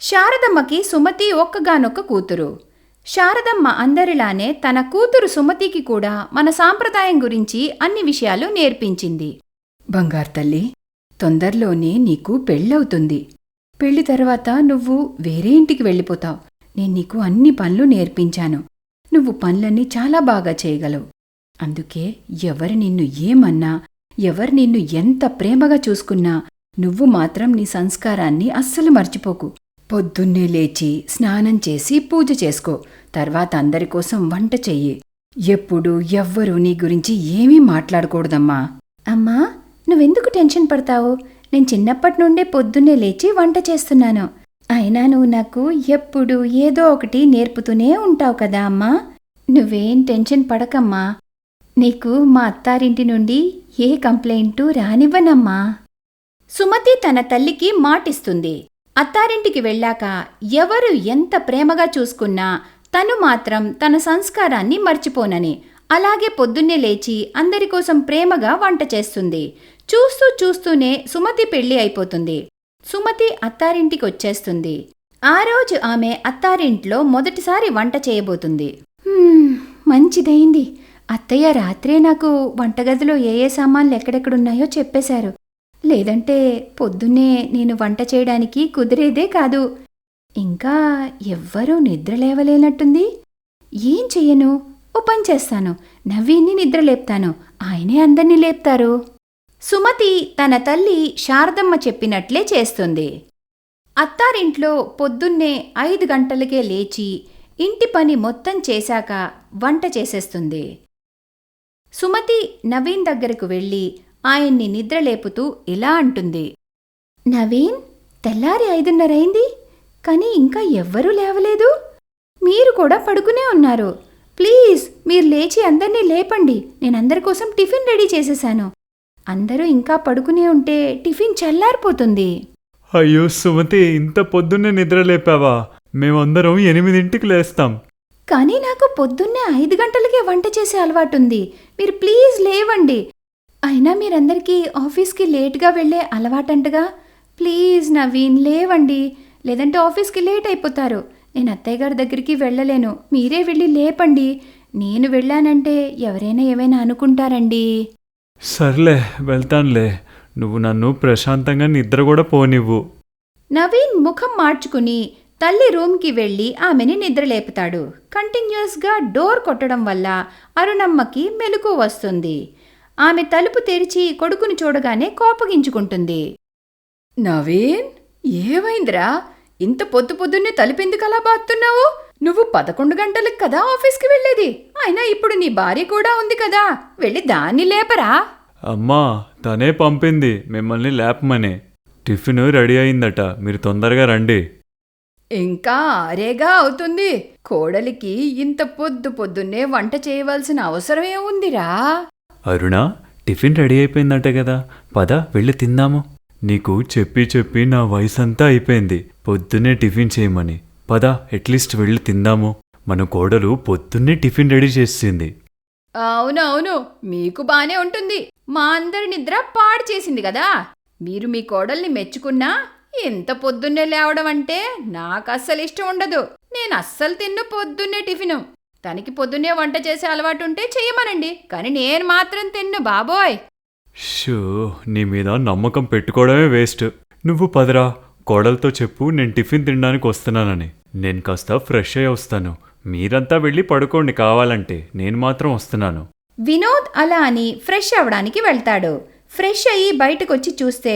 శారదమ్మకి సుమతి ఒక్కగానొక్క కూతురు. శారదమ్మ అందరిలానే తన కూతురు సుమతికి కూడా మన సాంప్రదాయం గురించి అన్ని విషయాలు నేర్పించింది. బంగారు తల్లి, తొందరలోనే నీకు పెళ్ళవుతుంది. పెళ్లి తర్వాత నువ్వు వేరే ఇంటికి వెళ్ళిపోతావు. నేను నీకు అన్ని పనులు నేర్పించాను. నువ్వు పనులన్నీ చాలా బాగా చేయగలవు. అందుకే ఎవరు నిన్ను ఏమన్నా, ఎవరు నిన్ను ఎంత ప్రేమగా చూసుకున్నా నువ్వు మాత్రం నీ సంస్కారాన్ని అస్సలు మర్చిపోకు. పొద్దున్నే లేచి స్నానం చేసి పూజ చేసుకో. తర్వాత అందరికోసం వంట చెయ్యి. ఎప్పుడు ఎవ్వరూ నీ గురించి ఏమీ మాట్లాడకూడదమ్మా. అమ్మా, నువ్వెందుకు టెన్షన్ పడతావు? నేను చిన్నప్పటి నుండే పొద్దున్నే లేచి వంట చేస్తున్నాను. అయినా నువ్వు నాకు ఎప్పుడు ఏదో ఒకటి నేర్పుతూనే ఉంటావు కదా అమ్మా. నువ్వేం టెన్షన్ పడకమ్మా. నీకు మా అత్తారింటి నుండి ఏ కంప్లైంటు రానివ్వనమ్మా. సుమతి తన తల్లికి మాటిస్తుంది. అత్తారింటికి వెళ్ళాక ఎవరు ఎంత ప్రేమగా చూసుకున్నా తను మాత్రం తన సంస్కారాన్ని మర్చిపోనని. అలాగే పొద్దున్నే లేచి అందరికోసం ప్రేమగా వంట చేస్తుంది. చూస్తూ చూస్తూనే సుమతి పెళ్లి అయిపోతుంది. సుమతి అత్తారింటికొచ్చేస్తుంది. ఆ రోజు ఆమె అత్తారింట్లో మొదటిసారి వంట చేయబోతుంది. మంచిదైంది. అత్తయ్య రాత్రే నాకు వంటగదిలో ఏ సామాన్లు ఎక్కడెక్కడున్నాయో చెప్పేశారు. లేదంటే పొద్దున్నే నేను వంట చేయడానికి కుదిరేదే కాదు. ఇంకా ఎవ్వరూ నిద్రలేవలేనట్టుంది. ఏం చెయ్యను? ఓ పని చేస్తాను. నవీన్ని నిద్రలేపుతాను. ఆయనే అందర్నీ లేపుతారు. సుమతి తన తల్లి శారదమ్మ చెప్పినట్లే చేస్తుంది. అత్తారింట్లో పొద్దున్నే 5 గంటలకే లేచి ఇంటి పని మొత్తం చేశాక వంట చేసేస్తుంది. సుమతి నవీన్ దగ్గరకు వెళ్ళి ఆయన్ని నిద్రలేపుతూ ఇలా అంటుంది. నవీన్, తెల్లారి 5:30 అయింది, కానీ ఇంకా ఎవ్వరూ లేవలేదు. మీరు కూడా పడుకునే ఉన్నారు. ప్లీజ్ మీరు లేచి అందర్నీ లేపండి. నేనందరి కోసం టిఫిన్ రెడీ చేసేశాను. అందరూ ఇంకా పడుకునే ఉంటే టిఫిన్ చల్లారిపోతుంది. అయ్యో సుమతి, ఇంత పొద్దున్నే నిద్రలేపావా? మేమందరం 8ంటికి లేస్తాం. కానీ నాకు పొద్దున్నే 5 గంటలకే వంట చేసే అలవాటుంది. మీరు ప్లీజ్ లేవండి. అయినా మీరందరికీ ఆఫీస్కి లేట్గా వెళ్ళే అలవాటంటగా. ప్లీజ్ నవీన్ లేవండి, లేదంటే ఆఫీస్కి లేట్ అయిపోతారు. నేను అత్తయ్య గారి దగ్గరికి వెళ్ళలేను. మీరే వెళ్ళి లేపండి. నేను వెళ్ళానంటే ఎవరైనా ఏమైనా అనుకుంటారండి. సర్లే, వెళ్తానులే. నువ్వు నన్ను ప్రశాంతంగా నిద్ర కూడా పోనివ్వు. నవీన్ ముఖం మార్చుకుని తల్లి రూమ్కి వెళ్ళి ఆమెని నిద్రలేపుతాడు. కంటిన్యూస్గా డోర్ కొట్టడం వల్ల అరుణమ్మకి మెలకువ వస్తుంది. ఆమె తలుపు తెరిచి కొడుకుని చూడగానే కోపగించుకుంటుంది. నవీన్, ఏమైందిరా? ఇంత పొద్దున్నే తలుపెందుకలా బాతున్నావు? నువ్వు 11 గంటలకు కదా ఆఫీస్కి వెళ్ళేది. అయినా ఇప్పుడు నీ భార్య కూడా ఉంది కదా, వెళ్ళి దాన్ని లేపరా. అమ్మా, తనే పంపింది మిమ్మల్ని లేపమని. టిఫిన్ రెడీ అయిందట, మీరు తొందరగా రండి. ఇంకా ఆరేగా అవుతుంది. కోడలికి ఇంత పొద్దున్నే వంట చేయవలసిన అవసరం ఏముందిరా? అరుణ, టిఫిన్ రెడీ అయిపోయిందట కదా, పద వెళ్ళి తిందాము. నీకు చెప్పి చెప్పి నా వయసంతా అయిపోయింది పొద్దున్నే టిఫిన్ చేయమని. పద, అట్లీస్ట్ వెళ్ళి తిందాము. మన కోడలు పొద్దున్నే టిఫిన్ రెడీ చేసింది. అవునవును, మీకు బానే ఉంటుంది. మా అందరి నిద్ర పాడు చేసింది కదా. మీరు మీ కోడల్ని మెచ్చుకున్నా ఎంత పొద్దున్నే లేవడం అంటే నాకు అస్సలు ఇష్టం ఉండదు. నేను అస్సలు తిన్ను పొద్దున్నే టిఫిను. తనకి పొద్దున్నే వంట చేసే అలవాటుంటే చెయ్యమనండి, కానీ నేను మాత్రం తిన్ను బాబోయ్. షూ, నీ మీద నమ్మకం పెట్టుకోవడమే వేస్ట్. నువ్వు పదరా, కోడలతో చెప్పు నేను టిఫిన్ తినడానికి వస్తున్నానని. నేను కాస్త ఫ్రెష్ అయ్యి వస్తాను. మీరంతా వెళ్ళి పడుకోండి కావాలంటే, నేను మాత్రం వస్తున్నాను. వినోద్ అలా అని ఫ్రెష్ అవడానికి వెళ్తాడు. ఫ్రెష్ అయ్యి బయటకొచ్చి చూస్తే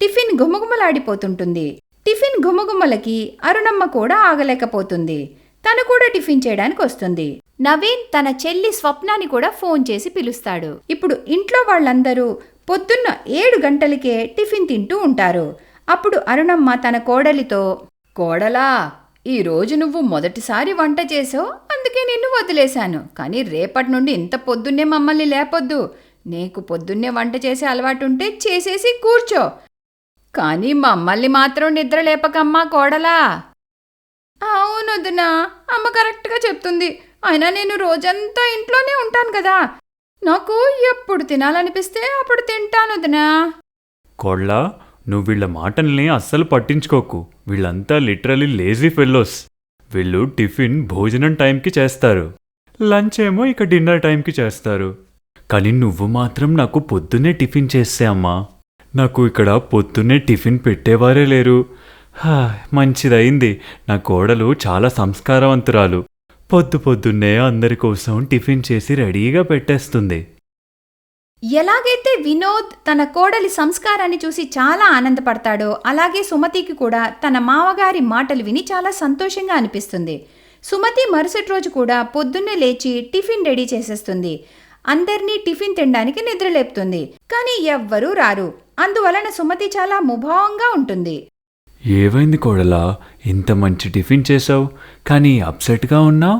టిఫిన్ గుమగుమలాడిపోతుంటుంది. టిఫిన్ గుమగుమలకి అరుణమ్మ కూడా ఆగలేకపోతుంది. తను కూడా టిఫిన్ చేయడానికి వస్తుంది. నవీన్ తన చెల్లి స్వప్నాని కూడా ఫోన్ చేసి పిలుస్తాడు. ఇప్పుడు ఇంట్లో వాళ్ళందరూ పొద్దున్న 7 గంటలకే టిఫిన్ తింటూ ఉంటారు. అప్పుడు అరుణమ్మ తన కోడలితో, కోడలా, ఈరోజు నువ్వు మొదటిసారి వంట చేసావు, అందుకే నిన్ను వదిలేశాను. కానీ రేపటి నుండి ఇంత పొద్దున్నే మమ్మల్ని లేపొద్దు. నీకు పొద్దున్నే వంట చేసే అలవాటుంటే చేసేసి కూర్చో, కానీ మమ్మల్ని మాత్రం నిద్ర లేపకమ్మా కోడలా. అవునొదినా, అమ్మ కరెక్ట్గా చెప్తుంది. అయినా నేను రోజంతా ఇంట్లోనే ఉంటాను కదా, నాకు ఎప్పుడు తినాలనిపిస్తే అప్పుడు తింటాను వదినా. కోళ్ళ, నువ్వు వీళ్ళ మాటల్ని అస్సలు పట్టించుకోకు. వీళ్ళంతా లిటరలీ లేజీ ఫెల్లోస్. వీళ్ళు టిఫిన్ భోజనం టైంకి చేస్తారు, లంచ్ ఏమో ఇక డిన్నర్ టైంకి చేస్తారు. కానీ నువ్వు మాత్రం నాకు పొద్దున్నే టిఫిన్ చేస్తే అమ్మా. నాకు ఇక్కడ పొద్దున్నే టిఫిన్ పెట్టేవారే లేరు. మంచిదయింది, నా కోడలు చాలా సంస్కారవంతురాలు. పొద్దున్నే అందరి కోసం టిఫిన్ చేసి రెడీగా పెట్టేస్తుంది. ఎలాగైతే వినోద్ తన కోడలి సంస్కారాన్ని చూసి చాలా ఆనందపడతాడో అలాగే సుమతికి కూడా తన మావగారి మాటలు విని చాలా సంతోషంగా అనిపిస్తుంది. సుమతి మరుసటి రోజు కూడా పొద్దున్నే లేచి టిఫిన్ రెడీ చేసేస్తుంది. అందర్నీ టిఫిన్ తినడానికి నిద్రలేపుతుంది. కానీ ఎవ్వరూ రారు. అందువలన సుమతి చాలా ముభావంగా ఉంటుంది. ఏవైంది కోడలా, ఇంత మంచి టిఫిన్ చేసావు, కానీ అప్సెట్గా ఉన్నావు?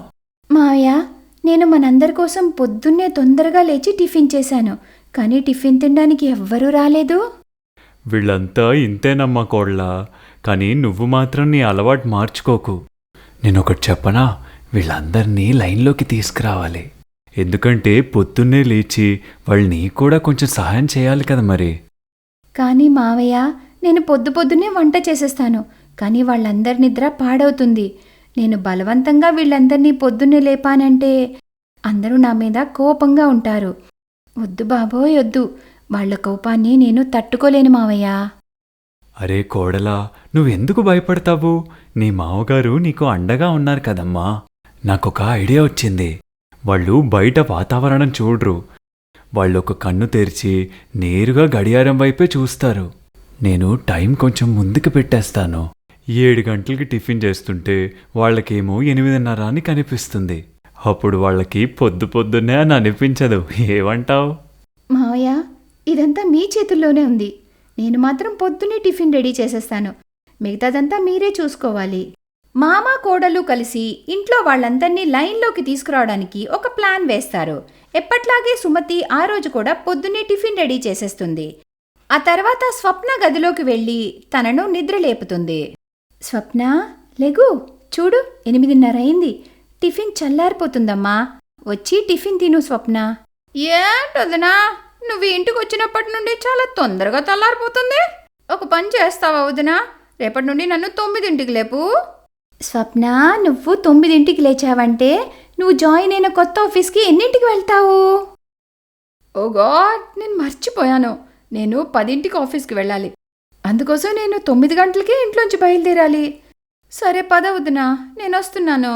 మావయ్య, నేను మనందరి కోసం పొద్దున్నే తొందరగా లేచి టిఫిన్ చేశాను, కానీ టిఫిన్ తినడానికి ఎవ్వరూ రాలేదు. వీళ్ళంతా ఇంతేనమ్మా కోడలా, కానీ నువ్వు మాత్రం నీ అలవాటు మార్చుకోకు. నేనొకటి చెప్పనా, వీళ్ళందరినీ లైన్లోకి తీసుకురావాలి. ఎందుకంటే పొద్దున్నే లేచి వాళ్ళు నీ కూడా కొంచెం సహాయం చేయాలి కదా మరి. కానీ మావయ్య, నేను పొద్దున్నే వంట చేసేస్తాను, కానీ వాళ్ళందరి నిద్ర పాడవుతుంది. నేను బలవంతంగా వీళ్ళందరినీ పొద్దున్నే లేపానంటే అందరూ నా మీద కోపంగా ఉంటారు. వద్దు బాబోయ్ వద్దు, వాళ్ల కోపాన్ని నేను తట్టుకోలేను మావయ్య. అరే కోడలా, నువ్వెందుకు భయపడతావు? నీ మావగారు నీకు అండగా ఉన్నారు కదమ్మా. నాకొక ఐడియా వచ్చింది. వాళ్ళు బయట వాతావరణం చూడరు. వాళ్ళొక కన్ను తెరిచి నేరుగా గడియారం వైపే చూస్తారు. నేను టైం కొంచెం ముందుకు పెట్టేస్తాను. 7 గంటలకి టిఫిన్ చేస్తుంటే వాళ్ళకేమో 8:30 అని కనిపిస్తుంది. అప్పుడు వాళ్ళకి పొద్దున్నే అని అనిపించదు. ఏమంటావు? మావయ్య, ఇదంతా మీ చేతుల్లోనే ఉంది. నేను మాత్రం పొద్దున్నే టిఫిన్ రెడీ చేసేస్తాను. మిగతాదంతా మీరే చూసుకోవాలి. మామ కోడలు కలిసి ఇంట్లో వాళ్ళందర్నీ లైన్లోకి తీసుకురావడానికి ఒక ప్లాన్ వేస్తారు. ఎప్పట్లాగే సుమతి ఆ రోజు కూడా పొద్దున్నే టిఫిన్ రెడీ చేసేస్తుంది. ఆ తర్వాత స్వప్న గదిలోకి వెళ్ళి తనను నిద్రలేపుతుంది. స్వప్న, లెగు, చూడు 8:30 అయింది. టిఫిన్ చల్లారిపోతుందమ్మా, వచ్చి టిఫిన్ తిను. స్వప్న, ఏంటొదనా, నువ్వు ఇంటికి వచ్చినప్పటి నుండి చాలా తొందరగా చల్లారిపోతుంది. ఒక పని చేస్తావా వదినా, రేపటి నుండి నన్ను 9ంటికి లేపు. స్వప్న, నువ్వు 9ంటికి లేచావంటే నువ్వు జాయిన్ అయిన కొత్త ఆఫీస్కి ఎన్నింటికి వెళ్తావు? ఓ గాడ్, నేను మర్చిపోయాను. నేను 10ంటికి ఆఫీస్కి వెళ్ళాలి. అందుకోసం నేను 9 గంటలకే ఇంట్లోంచి బయలుదేరాలి. సరే పద వదినా, నేను వస్తున్నాను.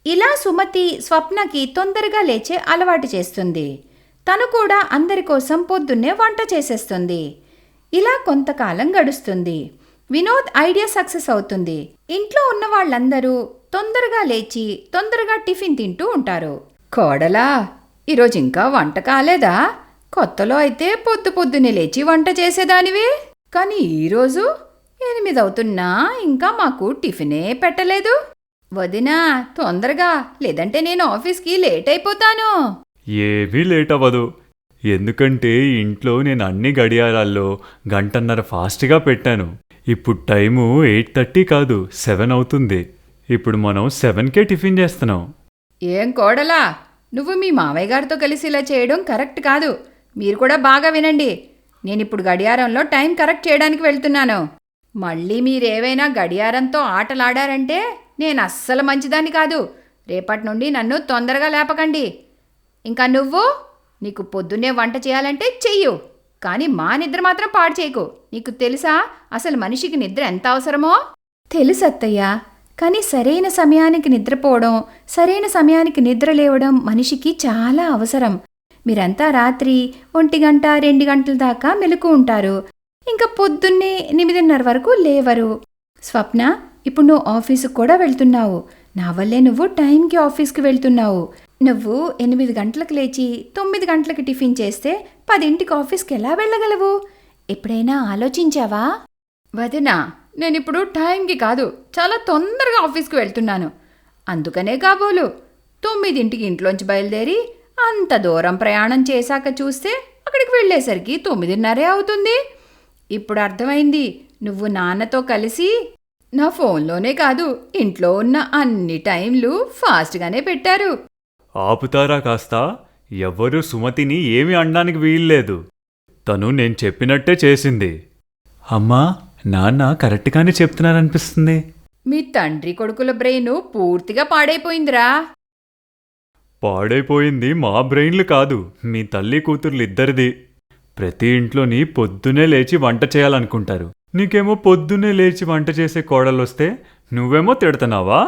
ఇలా సుమతి స్వప్నకి తొందరగా లేచే అలవాటు చేస్తుంది. తను కూడా అందరి కోసం పొద్దున్నే వంట చేసేస్తుంది. ఇలా కొంతకాలం గడుస్తుంది. వినోద్ ఐడియా సక్సెస్ అవుతుంది. ఇంట్లో ఉన్న వాళ్ళందరూ తొందరగా లేచి తొందరగా టిఫిన్ తింటూ ఉంటారు. కోడలా, ఈరోజు ఇంకా వంట కాలేదా? కొత్తలో అయితే పొద్దున్నే లేచి వంట చేసేదానివే, కానీ ఈరోజు 8 అవుతున్నా ఇంకా మాకు టిఫినే పెట్టలేదు. వదినా, తొందరగా, లేదంటే నేను ఆఫీస్కి లేట్ అయిపోతాను. ఏమీ లేట్ అవ్వదు. ఎందుకంటే ఇంట్లో నేను అన్ని గడియారాల్లో 1.5 గంట ఫాస్ట్గా పెట్టాను. ఇప్పుడు టైము 8:30 కాదు, 7 అవుతుంది. ఇప్పుడు మనం 7కే టిఫిన్ చేస్తున్నాం. ఏం కోడలా, నువ్వు మీ మావయ్య గారితో కలిసి ఇలా చేయడం కరెక్ట్ కాదు. మీరు కూడా బాగా వినండి. నేనిప్పుడు గడియారంలో టైం కరెక్ట్ చేయడానికి వెళ్తున్నాను. మళ్ళీ మీరేవైనా గడియారంతో ఆటలాడారంటే నేను అస్సలు మంచిదాన్ని కాదు. రేపటి నుండి నన్ను తొందరగా లేపకండి. ఇంకా నువ్వు, నీకు పొద్దున్నే వంట చేయాలంటే చెయ్యు, కానీ మా నిద్ర మాత్రం పాడు చేయకు. నీకు తెలుసా అసలు మనిషికి నిద్ర ఎంత అవసరమో? తెలుసు అత్తయ్య, కానీ సరైన సమయానికి నిద్రపోవడం, సరైన సమయానికి నిద్ర లేవడం మనిషికి చాలా అవసరం. మీరంతా రాత్రి 1 గంట 2 గంటల దాకా మెలకు ఉంటారు. ఇంకా పొద్దున్నే 8:30 వరకు లేవరు. స్వప్న, ఇప్పుడు నువ్వు ఆఫీసుకు కూడా వెళ్తున్నావు. నా వల్లే నువ్వు టైంకి ఆఫీస్కి వెళ్తున్నావు. నువ్వు 8 గంటలకు లేచి 9 గంటలకు టిఫిన్ చేస్తే 10ంటికి ఆఫీస్కి ఎలా వెళ్ళగలవు? ఎప్పుడైనా ఆలోచించావా? వదినా, నేనిప్పుడు టైంకి కాదు, చాలా తొందరగా ఆఫీస్కి వెళ్తున్నాను. అందుకనే కాబోలు 9ంటికి ఇంట్లోంచి బయలుదేరి అంత దూరం ప్రయాణం చేశాక చూస్తే అక్కడికి వెళ్ళేసరికి 9:30 అవుతుంది. ఇప్పుడు అర్థమైంది. నువ్వు నాన్నతో కలిసి నా ఫోన్లోనే కాదు, ఇంట్లో ఉన్న అన్ని టైంలు ఫాస్ట్గానే పెట్టారు. ఆపుతారా కాస్త? ఎవ్వరూ సుమతిని ఏమీ అనడానికి వీల్లేదు. తను నేను చెప్పినట్టే చేసింది. అమ్మా, నాన్న కరెక్ట్గానే చెప్తున్నారనిపిస్తుంది. మీ తండ్రి కొడుకుల బ్రెయిన్ పూర్తిగా పాడైపోయిందిరా. పాడైపోయింది మా బ్రెయిన్లు కాదు, మీ తల్లి కూతుర్లిద్దరిది. ప్రతి ఇంట్లోని పొద్దునే లేచి వంట చేయాలనుకుంటారు. నీకేమో పొద్దునే లేచి వంట చేసే కోడలొస్తే నువ్వేమో తిడుతున్నావా?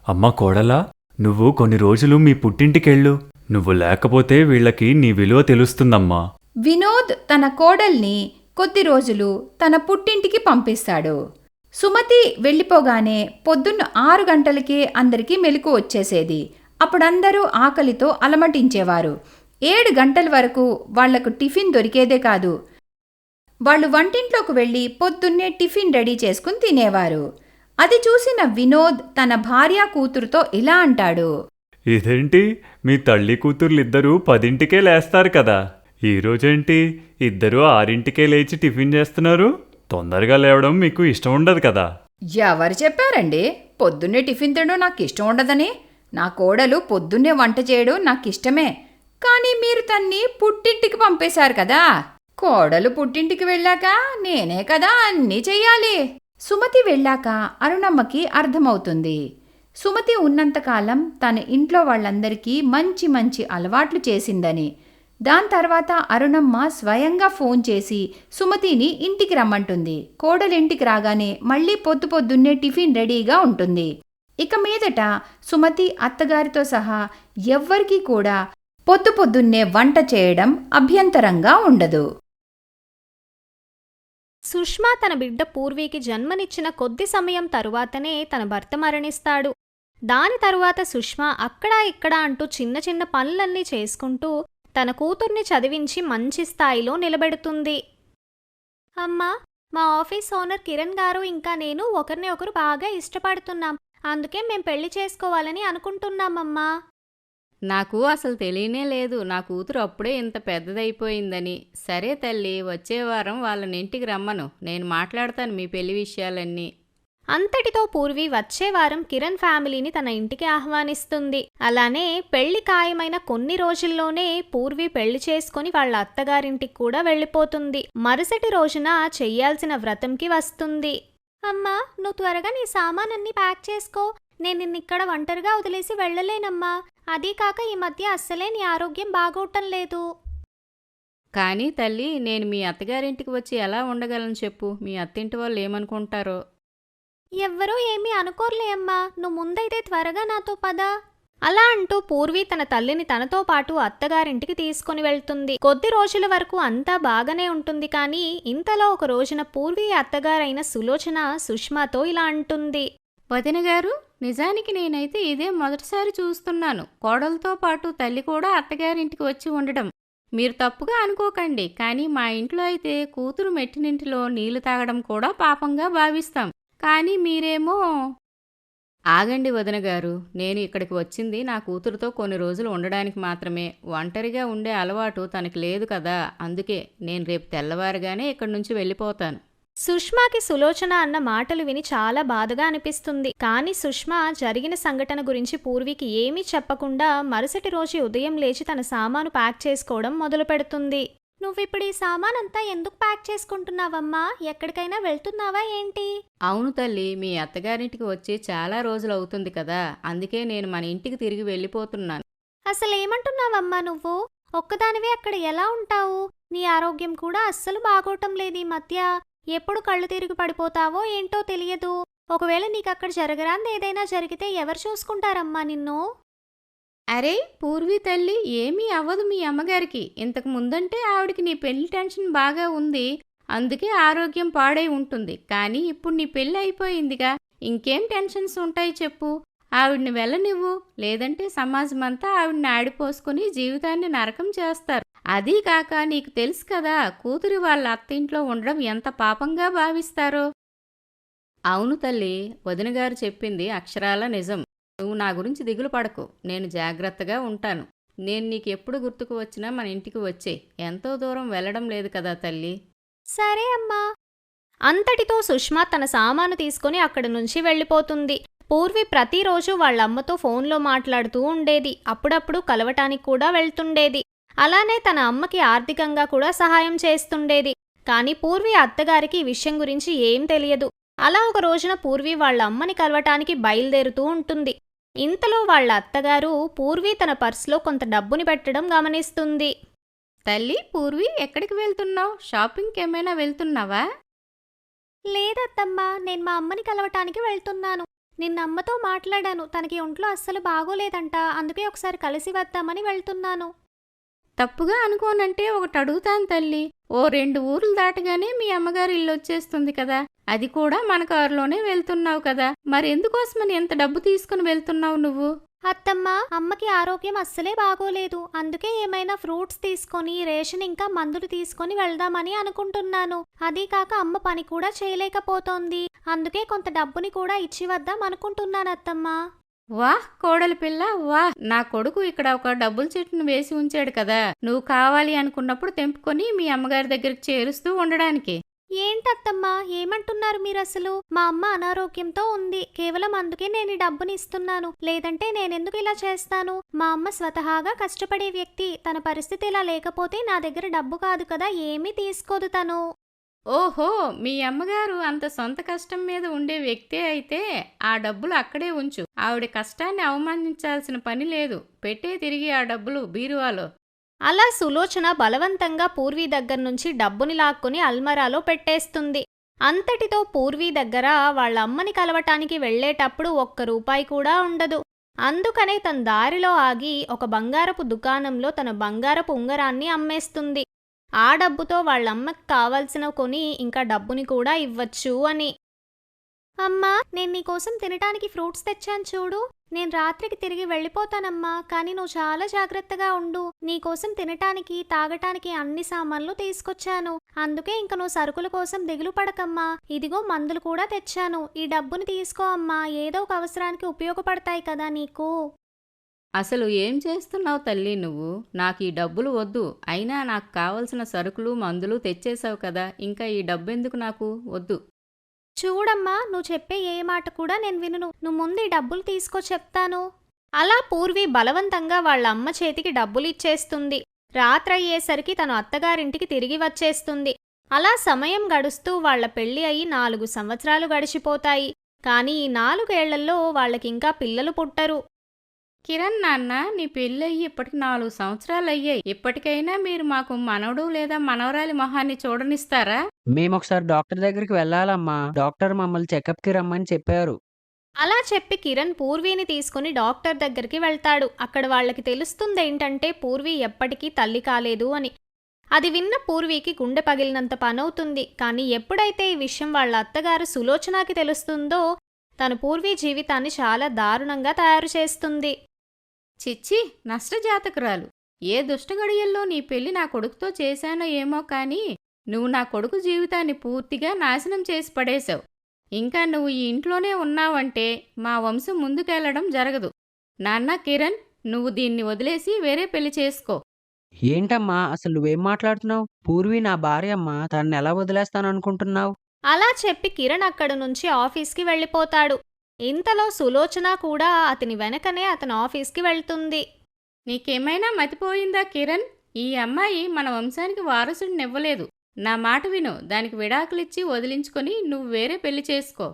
అమ్మా కోడలా, నువ్వు కొన్ని రోజులు మీ పుట్టింటికెళ్ళు. నువ్వు లేకపోతే వీళ్ళకి నీ విలువ తెలుస్తుందమ్మా. వినోద్ తన కోడల్ని కొద్ది రోజులు తన పుట్టింటికి పంపిస్తాడు. సుమతి వెళ్ళిపోగానే పొద్దున్న 6 గంటలకే అందరికీ మెలకు వచ్చేసేది. అప్పుడందరూ ఆకలితో అలమటించేవారు. 7 గంటల వరకు వాళ్లకు టిఫిన్ దొరికేదే కాదు. వాళ్ళు వంటింట్లోకి వెళ్ళి పొద్దున్నే టిఫిన్ రెడీ చేసుకుని తినేవారు. అది చూసిన వినోద్ తన భార్య కూతురుతో ఇలా అంటాడు. ఇదేంటి, మీ తల్లి కూతుర్లిద్దరూ 10ంటికే లేస్తారు కదా, ఈరోజేంటి ఇద్దరూ 6ంటికే లేచి టిఫిన్ చేస్తున్నారు? తొందరగా లేవడం మీకు ఇష్టం ఉండదు కదా? ఎవరు చెప్పారండి పొద్దున్నే టిఫిన్ తినడం నాకు ఇష్టం ఉండదని? నా కోడలు పొద్దున్నే వంట చేయడం నాకిష్టమే. కానీ మీరు తన్ని పుట్టింటికి పంపేశారు కదా. కోడలు పుట్టింటికి వెళ్ళాక నేనే కదా అన్నీ చెయ్యాలి. సుమతి వెళ్ళాక అరుణమ్మకి అర్థమవుతుంది. సుమతి ఉన్నంతకాలం తన ఇంట్లో వాళ్ళందరికీ మంచి మంచి అలవాట్లు చేసిందని. దాని తర్వాత అరుణమ్మ స్వయంగా ఫోన్ చేసి సుమతిని ఇంటికి రమ్మంటుంది. కోడలింటికి రాగానే మళ్ళీ పొద్దున్నే టిఫిన్ రెడీగా ఉంటుంది. ఇక మీదట సుమతి అత్తగారితో సహా ఎవ్వరికీ కూడా పొద్దున్నే వంట చేయడం అభ్యంతరంగా ఉండదు. సుష్మా తన బిడ్డ పూర్వీకి జన్మనిచ్చిన కొద్ది సమయం తరువాతనే తన భర్త మరణిస్తాడు. దాని తరువాత సుష్మా అక్కడా ఇక్కడా అంటూ చిన్న చిన్న పనులన్నీ చేసుకుంటూ తన కూతుర్ని చదివించి మంచి స్థాయిలో నిలబెడుతుంది. అమ్మా, మా ఆఫీస్ ఓనర్ కిరణ్ గారు ఇంకా నేను ఒకరిని ఒకరు బాగా ఇష్టపడుతున్నాం. అందుకే మేం పెళ్లి చేసుకోవాలని అనుకుంటున్నామమ్మా. నాకు అసలు తెలియనే లేదు నా కూతురు అప్పుడే ఇంత పెద్దదైపోయిందని. సరే తల్లి, వచ్చే వారం వాళ్ళని ఇంటికి రమ్మను, నేను మాట్లాడతాను మీ పెళ్లి విషయాలన్నీ. అంతటితో పూర్వి వచ్చే వారం కిరణ్ ఫ్యామిలీని తన ఇంటికి ఆహ్వానిస్తుంది. అలానే పెళ్లి ఖాయమైన కొన్ని రోజుల్లోనే పూర్వి పెళ్లి చేసుకుని వాళ్ళ అత్తగారింటికి కూడా వెళ్ళిపోతుంది. మరుసటి రోజున చెయ్యాల్సిన వ్రతంకి వస్తుంది. అమ్మా, నువ్వు త్వరగా నీ సామానన్నీ ప్యాక్ చేసుకో. నేను నిన్నిక్కడ ఒంటరిగా వదిలేసి వెళ్ళలేనమ్మా. అదీ కాక ఈ మధ్య అస్సలే నీ ఆరోగ్యం బాగోటం లేదు. కానీ తల్లి, నేను మీ అత్తగారింటికి వచ్చి ఎలా ఉండగలను చెప్పు? మీ అత్తింటి వాళ్ళు ఏమనుకుంటారో? ఎవ్వరూ ఏమీ అనుకోర్లే అమ్మా, నువ్వు ముందైతే త్వరగా నాతో పద. అలా అంటూ పూర్వి తన తల్లిని తనతో పాటు అత్తగారింటికి తీసుకుని వెళ్తుంది. కొద్ది రోజుల వరకు అంతా బాగానే ఉంటుంది. కానీ ఇంతలో ఒక రోజున పూర్వి అత్తగారైన సులోచన సుష్మాతో ఇలా అంటుంది. వదినగారు, నిజానికి నేనైతే ఇదే మొదటిసారి చూస్తున్నాను, కోడలతో పాటు తల్లి కూడా అత్తగారింటికి వచ్చి ఉండడం. మీరు తప్పుగా అనుకోకండి, కానీ మా ఇంట్లో అయితే కూతురు మెట్టినింటిలో నీళ్లు తాగడం కూడా పాపంగా భావిస్తాం. కానీ మీరేమో... ఆగండి వదినగారు, నేను ఇక్కడికి వచ్చింది నా కూతురుతో కొన్ని రోజులు ఉండడానికి మాత్రమే. ఒంటరిగా ఉండే అలవాటు తనకి లేదు కదా, అందుకే నేను రేపు తెల్లవారుగానే ఇక్కడి నుంచి వెళ్ళిపోతాను. సుష్మాకి సులోచన అన్న మాటలు విని చాలా బాధగా అనిపిస్తుంది. కానీ సుష్మా జరిగిన సంఘటన గురించి పూర్వికి ఏమీ చెప్పకుండా మరుసటి రోజు ఉదయం లేచి తన సామాను ప్యాక్ చేసుకోవడం మొదలు పెడుతుంది. నువ్విప్పుడు ఈ సామానంతా ఎందుకు ప్యాక్ చేసుకుంటున్నావమ్మా? ఎక్కడికైనా వెళ్తున్నావా ఏంటి? అవును తల్లి, మీ అత్తగారింటికి వచ్చి చాలా రోజులు అవుతుంది కదా, అందుకే నేను మన ఇంటికి తిరిగి వెళ్ళిపోతున్నాను. అసలేమంటున్నావమ్మా నువ్వు? ఒక్కదానివే అక్కడ ఎలా ఉంటావు? నీ ఆరోగ్యం కూడా అస్సలు బాగోటం లేదు ఈ మధ్య. ఎప్పుడు కళ్ళు తిరిగి పడిపోతావో ఏంటో తెలియదు. ఒకవేళ నీకక్కడ జరగరాంది ఏదైనా జరిగితే ఎవరు చూసుకుంటారమ్మా నిన్ను? అరే పూర్వీ తల్లి, ఏమీ అవ్వదు మీ అమ్మగారికి. ఇంతకు ముందంటే ఆవిడికి నీ పెళ్లి టెన్షన్ బాగా ఉంది, అందుకే ఆరోగ్యం పాడై ఉంటుంది. కానీ ఇప్పుడు నీ పెళ్ళి అయిపోయిందిగా, ఇంకేం టెన్షన్స్ ఉంటాయి చెప్పు? ఆవిడ్ని వెళ్ళనివ్వు, లేదంటే సమాజమంతా ఆవిడ్ని ఆడిపోసుకుని జీవితాన్ని నరకం చేస్తారు. అదీ కాక నీకు తెలుసు కదా, కూతురి వాళ్ళ అత్తింట్లో ఉండడం ఎంత పాపంగా భావిస్తారో. అవును తల్లి, వదినగారు చెప్పింది అక్షరాల నిజం. నువ్వు నా గురించి దిగులు పడకు, నేను జాగ్రత్తగా ఉంటాను. నేను నీకు ఎప్పుడు గుర్తుకు వచ్చినా మన ఇంటికి వచ్చే, ఎంతో దూరం వెళ్ళడం లేదు కదా తల్లి. సరే అమ్మా. అంతటితో సుష్మా తన సామాను తీసుకుని అక్కడి నుంచి వెళ్ళిపోతుంది. పూర్వి ప్రతిరోజు వాళ్ళమ్మతో ఫోన్లో మాట్లాడుతూ ఉండేది. అప్పుడప్పుడు కలవటానికి కూడా వెళ్తుండేది. అలానే తన అమ్మకి ఆర్థికంగా కూడా సహాయం చేస్తుండేది. కానీ పూర్వి అత్తగారికి ఈ విషయం గురించి ఏం తెలియదు. అలా ఒక రోజున పూర్వి వాళ్ళ అమ్మని కలవటానికి బయలుదేరుతూ ఉంటుంది. ఇంతలో వాళ్ళ అత్తగారు పూర్వి తన పర్సులో కొంత డబ్బుని పెట్టడం గమనిస్తుంది. తల్లి పూర్వి, ఎక్కడికి వెళ్తున్నావు? షాపింగ్కి ఏమైనా వెళ్తున్నావా? లేదత్తమ్మా, నేను మా అమ్మని కలవటానికి వెళ్తున్నాను. నిన్న అమ్మతో మాట్లాడాను, తనకి ఒంట్లో అస్సలు బాగోలేదంట, అందుకే ఒకసారి కలిసి వద్దామని వెళ్తున్నాను. తప్పుగా అనుకోనంటే ఒకటి అడుగుతాను తల్లి. ఓ 2 ఊర్లు దాటగానే మీ అమ్మగారు ఇల్లు వచ్చేస్తుంది కదా, అది కూడా మన కారులోనే వెళ్తున్నావు కదా, మరి ఎందుకోసమని ఎంత డబ్బు తీసుకుని వెళ్తున్నావు నువ్వు? అత్తమ్మా, అమ్మకి ఆరోగ్యం అస్సలే బాగోలేదు, అందుకే ఏమైనా ఫ్రూట్స్ తీసుకొని రేషన్ ఇంకా మందులు తీసుకొని వెళ్దామని అనుకుంటున్నాను. అదీ కాక అమ్మ పని కూడా చేయలేకపోతోంది, అందుకే కొంత డబ్బుని కూడా ఇచ్చి వద్దాం అనుకుంటున్నాను అత్తమ్మా. వాహ్ కోడలి పిల్ల, వాహ్! నా కొడుకు ఇక్కడ ఒక డబ్బుల చెట్టును వేసి ఉంచాడు కదా, నువ్వు కావాలి అనుకున్నప్పుడు తెంపుకొని మీ అమ్మగారి దగ్గరికి చేరుస్తూ ఉండడానికి. ఏంటత్తమ్మా, ఏమంటున్నారు మీరసలు? మా అమ్మ అనారోగ్యంతో ఉంది, కేవలం అందుకే నేను ఈ డబ్బుని ఇస్తున్నాను, లేదంటే నేనెందుకు ఇలా చేస్తాను? మా అమ్మ స్వతహాగా కష్టపడే వ్యక్తి, తన పరిస్థితి ఇలా లేకపోతే నా దగ్గర డబ్బు కాదు కదా, ఏమీ తీసుకోదు తను. ఓహో, మీ అమ్మగారు అంత సొంత కష్టం మీద ఉండే వ్యక్తే అయితే ఆ డబ్బులు అక్కడే ఉంచు. ఆవిడ కష్టాన్ని అవమానించాల్సిన పని లేదు. పెట్టే తిరిగి ఆ డబ్బులు బీరువాలో. అలా సులోచన బలవంతంగా పూర్వీ దగ్గర్నుంచి డబ్బుని లాక్కొని అల్మరాలో పెట్టేస్తుంది. అంతటితో పూర్వీ దగ్గర వాళ్ళ అమ్మని కలవటానికి వెళ్లేటప్పుడు ₹1 కూడా ఉండదు. అందుకనే తన దారిలో ఆగి ఒక బంగారపు దుకాణంలో తన బంగారపు ఉంగరాన్ని అమ్మేస్తుంది. ఆ డబ్బుతో వాళ్ళమ్మకి కావాల్సిన కొని ఇంకా డబ్బుని కూడా ఇవ్వచ్చు అని. అమ్మా, నేను నీకోసం తినటానికి ఫ్రూట్స్ తెచ్చాను చూడు. నేను రాత్రికి తిరిగి వెళ్ళిపోతానమ్మా, కానీ నువ్వు చాలా జాగ్రత్తగా ఉండు. నీకోసం తినటానికి తాగటానికి అన్ని సామాన్లు తీసుకొచ్చాను, అందుకే ఇంక నువ్వు సరుకుల కోసం దిగులు పడకమ్మా. ఇదిగో మందులు కూడా తెచ్చాను, ఈ డబ్బుని తీసుకో అమ్మా, ఏదో ఒక అవసరానికి ఉపయోగపడతాయి కదా నీకు. అసలు ఏం చేస్తున్నావు తల్లి నువ్వు? నాకు ఈ డబ్బులు వద్దు, అయినా నాకు కావలసిన సరుకులు మందులు తెచ్చేశావు కదా, ఇంకా ఈ డబ్బెందుకు నాకు? వద్దు. చూడమ్మా, నువ్వు చెప్పే ఏ మాట కూడా నేను వినను. నువ్వు ముందు ఈ డబ్బులు తీసుకో చెప్తాను. అలా పూర్వి బలవంతంగా వాళ్ళ అమ్మ చేతికి డబ్బులు ఇచ్చేస్తుంది. రాత్రయ్యేసరికి తను అత్తగారింటికి తిరిగి వచ్చేస్తుంది. అలా సమయం గడుస్తూ వాళ్ల పెళ్లి అయి 4 సంవత్సరాలు గడిచిపోతాయి. కానీ ఈ 4 ఏళ్లలో వాళ్ళకింకా పిల్లలు పుట్టరు. కిరణ్ నాన్న, నీ పెళ్ళయ్యి ఇప్పటికి 4 సంవత్సరాలయ్యాయి. ఇప్పటికైనా మీరు మాకు మనవడు లేదా మనవరాలి మొహాన్ని చూడనిస్తారా? మేమొకసారి డాక్టర్ దగ్గరికి వెళ్ళాలమ్మా. డాక్టర్ మమ్మల్ని చెకప్కి రమ్మని చెప్పారు. అలా చెప్పి కిరణ్ పూర్వీని తీసుకుని డాక్టర్ దగ్గరికి వెళ్తాడు. అక్కడ వాళ్ళకి తెలుస్తుందేంటంటే పూర్వీ ఎప్పటికీ తల్లి కాలేదు అని. అది విన్న పూర్వీకి గుండె పగిలినంత పనవుతుంది. కానీ ఎప్పుడైతే ఈ విషయం వాళ్ళ అత్తగారు సులోచనకి తెలుస్తుందో తను పూర్వీ జీవితాన్ని చాలా దారుణంగా తయారు చేస్తుంది. చిచ్చి, నష్టజాతకురాలు! ఏ దుష్టగడియల్లో నీ పెళ్లి నా కొడుకుతో చేశానో ఏమో కానీ నువ్వు నా కొడుకు జీవితాన్ని పూర్తిగా నాశనం చేసి పడేశావు. ఇంకా నువ్వు ఈ ఇంట్లోనే ఉన్నావంటే మా వంశం ముందుకెళ్లడం జరగదు. నాన్న కిరణ్, నువ్వు దీన్ని వదిలేసి వేరే పెళ్లి చేసుకో. ఏంటమ్మా అసలు నువ్వేం మాట్లాడుతున్నావు? పూర్వి నా భార్య అమ్మా, తనని ఎలా వదిలేస్తాననుకుంటున్నావు? అలా చెప్పి కిరణ్ అక్కడి నుంచి ఆఫీస్కి వెళ్ళిపోతాడు. ఇంతలో సులోచన కూడా అతని వెనకనే అతని ఆఫీస్కి వెళ్తుంది. నీకేమైనా మతిపోయిందా కిరణ్? ఈ అమ్మాయి మన వంశానికి వారసుడినివ్వలేదు. నా మాట విను, దానికి విడాకులిచ్చి వదిలించుకొని నువ్వు వేరే పెళ్లి చేసుకో.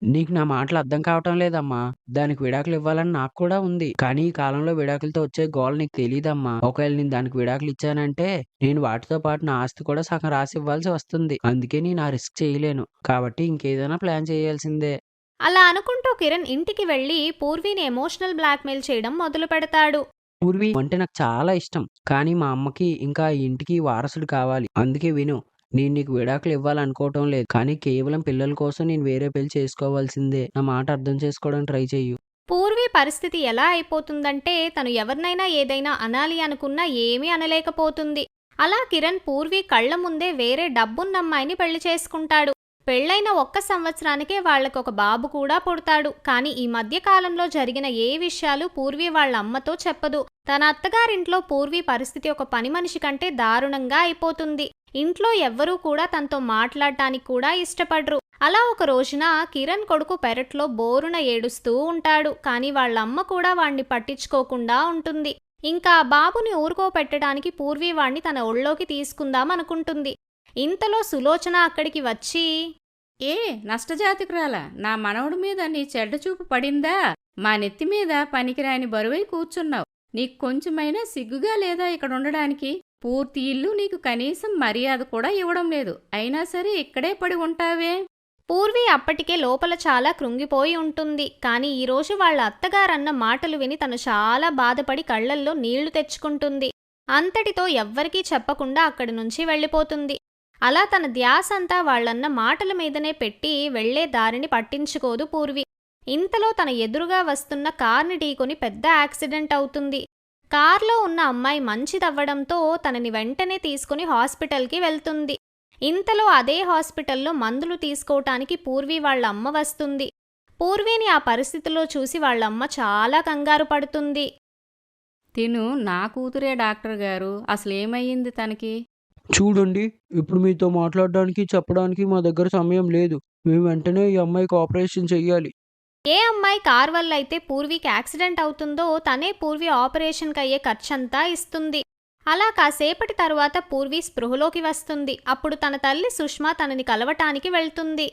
నీకు నా మాటలు అర్థం కావటం లేదమ్మా. దానికి విడాకులు ఇవ్వాలని నాకు కూడా ఉంది, కానీ ఈ కాలంలో విడాకులతో వచ్చే గోల నీకు తెలీదమ్మా. ఒకవేళ నేను దానికి విడాకులు ఇచ్చానంటే నేను వాటితో పాటు నా ఆస్తి కూడా సగం రాసి ఇవ్వాల్సి వస్తుంది. అందుకే నేను ఆ రిస్క్ చేయలేను, కాబట్టి ఇంకేదైనా ప్లాన్ చేయాల్సిందే. అలా అనుకుంటూ కిరణ్ ఇంటికి వెళ్లి పూర్వీని ఎమోషనల్ బ్లాక్మెయిల్ చేయడం మొదలు పెడతాడు. పూర్వి అంటే నాకు చాలా ఇష్టం, కానీ మా అమ్మకి ఇంకా ఈ ఇంటికి వారసుడు కావాలి. అందుకే విను, నేను నీకు విడాకులు ఇవ్వాలనుకోవటం లేదు, కానీ కేవలం పిల్లల కోసం నేను వేరే పెళ్లి చేసుకోవాల్సిందే. నా మాట అర్థం చేసుకోవడానికి ట్రై చెయ్యు. పూర్వీ పరిస్థితి ఎలా అయిపోతుందంటే తను ఎవరినైనా ఏదైనా అనాలి అనుకున్నా ఏమీ అనలేకపోతుంది. అలా కిరణ్ పూర్వీ కళ్ల ముందే వేరే డబ్బున్నమ్మాయిని పెళ్లి చేసుకుంటాడు. పెళ్లైన 1 సంవత్సరానికే వాళ్లకొక బాబు కూడా పుడతాడు. కానీ ఈ మధ్యకాలంలో జరిగిన ఏ విషయాలు పూర్వీ వాళ్ళ అమ్మతో చెప్పదు. తన అత్తగారింట్లో పూర్వీ పరిస్థితి ఒక పని మనిషి కంటే దారుణంగా అయిపోతుంది. ఇంట్లో ఎవ్వరూ కూడా తనతో మాట్లాడటానికి కూడా ఇష్టపడరు. అలా ఒక రోజున కిరణ్ కొడుకు పెరట్లో బోరున ఏడుస్తూ ఉంటాడు. కానీ వాళ్ళమ్మ కూడా వాణ్ణి పట్టించుకోకుండా ఉంటుంది. ఇంకా బాబుని ఊరుకోపెట్టడానికి పూర్వీ వాణ్ణి తన ఒళ్ళోకి తీసుకుందామనుకుంటుంది. ఇంతలో సులోచన అక్కడికి వచ్చి, ఏ నష్టజాతకురాలా, నా మనవడి మీద నీ చెడ్డ చూపు పడిందా? మా నెత్తి మీద పనికిరాని బరువై కూర్చున్నావు. నీకు కొంచెమైనా సిగ్గుగా లేదా ఇక్కడ ఉండడానికి? పూర్తి ఇల్లు నీకు కనీసం మర్యాద కూడా ఇవ్వడం లేదు. అయినా సరే ఇక్కడే పడి ఉంటావే? పూర్వి అప్పటికే లోపల చాలా కృంగిపోయి ఉంటుంది. కానీ ఈరోజు వాళ్ళ అత్తగారన్న మాటలు విని తను చాలా బాధపడి కళ్ళల్లో నీళ్లు తెచ్చుకుంటుంది. అంతటితో ఎవ్వరికీ చెప్పకుండా అక్కడి నుంచి వెళ్ళిపోతుంది. అలా తన ధ్యాసంతా వాళ్ళన్న మాటల మీదనే పెట్టి వెళ్లే దారిని పట్టించుకోదు పూర్వి. ఇంతలో తన ఎదురుగా వస్తున్న కార్ని ఢీకొని పెద్ద యాక్సిడెంట్ అవుతుంది. కార్లో ఉన్న అమ్మాయి మంచిదవ్వడంతో తనని వెంటనే తీసుకుని హాస్పిటల్కి వెళ్తుంది. ఇంతలో అదే హాస్పిటల్లో మందులు తీసుకోవటానికి పూర్వి వాళ్ళ అమ్మ వస్తుంది. పూర్విని ఆ పరిస్థితిలో చూసి వాళ్ళమ్మ చాలా కంగారు పడుతుంది. తిను నా కూతురే డాక్టర్ గారు, అసలేమయ్యింది తనకి? చూడండి, ఇప్పుడు మీతో మాట్లాడడానికి చెప్పడానికి మా దగ్గర సమయం లేదు. మేము వెంటనే ఈ అమ్మాయికి ఆపరేషన్ చెయ్యాలి. ఏ అమ్మాయి కార్ వల్ల అయితే పూర్వికి యాక్సిడెంట్ అవుతుందో తనే పూర్వి ఆపరేషన్కి అయ్యే ఖర్చంతా ఇస్తుంది. అలా కాసేపటి తరువాత పూర్వి స్పృహలోకి వస్తుంది. అప్పుడు తన తల్లి సుష్మా తనని కలవటానికి వెళ్తుంది.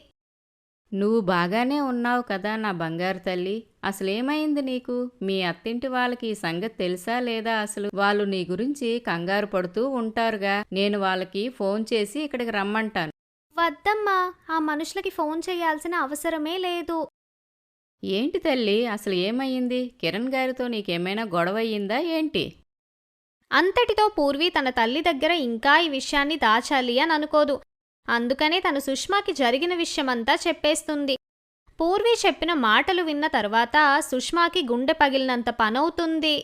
నువ్వు బాగానే ఉన్నావు కదా నా బంగారు తల్లి? అసలేమైంది నీకు? మీ అత్తింటి వాళ్ళకి ఈ సంగతి తెలుసా లేదా? అసలు వాళ్ళు నీ గురించి కంగారు పడుతూ ఉంటారుగా. నేను వాళ్ళకి ఫోన్ చేసి ఇక్కడికి రమ్మంటాను. వద్దమ్మా, ఆ మనుషులకి ఫోన్ చేయాల్సిన అవసరమే లేదు. ఏంటి తల్లి, అసలు ఏమయ్యింది? కిరణ్ గారితో నీకేమైనా గొడవ అయ్యిందా ఏంటి? అంతటితో పూర్వి తన తల్లి దగ్గర ఇంకా ఈ విషయాన్ని దాచాలి అని అనుకోదు. అందుకనే తను సుష్మాకి జరిగిన విషయమంతా చెప్పేస్తుంది. పూర్వి చెప్పిన మాటలు విన్న తర్వాత సుష్మాకి గుండె పగిలినంత పనవుతుంది.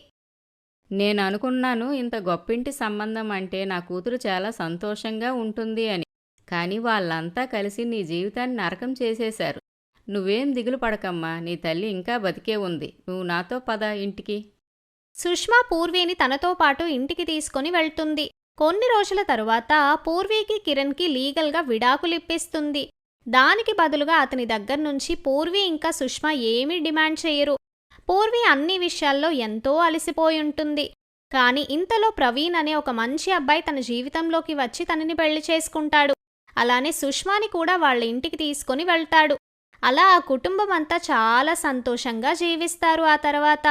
నేను అనుకున్నాను ఇంత గొప్పింటి సంబంధం అంటే నా కూతురు చాలా సంతోషంగా ఉంటుంది అని. కానీ వాళ్ళంతా కలిసి నీ జీవితాన్ని నరకం చేసేశారు. నువ్వేం దిగులు పడకమ్మా, నీ తల్లి ఇంకా బతికే ఉంది. నువ్వు నాతో పద ఇంటికి. సుష్మా పూర్వీని తనతో పాటు ఇంటికి తీసుకొని వెళ్తుంది. కొన్ని రోజుల తరువాత పూర్వీకి కిరణ్కి లీగల్గా విడాకులిప్పిస్తుంది. దానికి బదులుగా అతని దగ్గర్నుంచి పూర్వి ఇంకా సుష్మా ఏమీ డిమాండ్ చేయరు. పూర్వి అన్ని విషయాల్లో ఎంతో అలసిపోయుంటుంది. కాని ఇంతలో ప్రవీణ్ అనే ఒక మంచి అబ్బాయి తన జీవితంలోకి వచ్చి తనని పెళ్లి చేసుకుంటాడు. అలానే సుష్మాని కూడా వాళ్ళ ఇంటికి తీసుకొని వెళ్తాడు. అలా ఆ కుటుంబం అంతా చాలా సంతోషంగా జీవిస్తారు ఆ తర్వాత.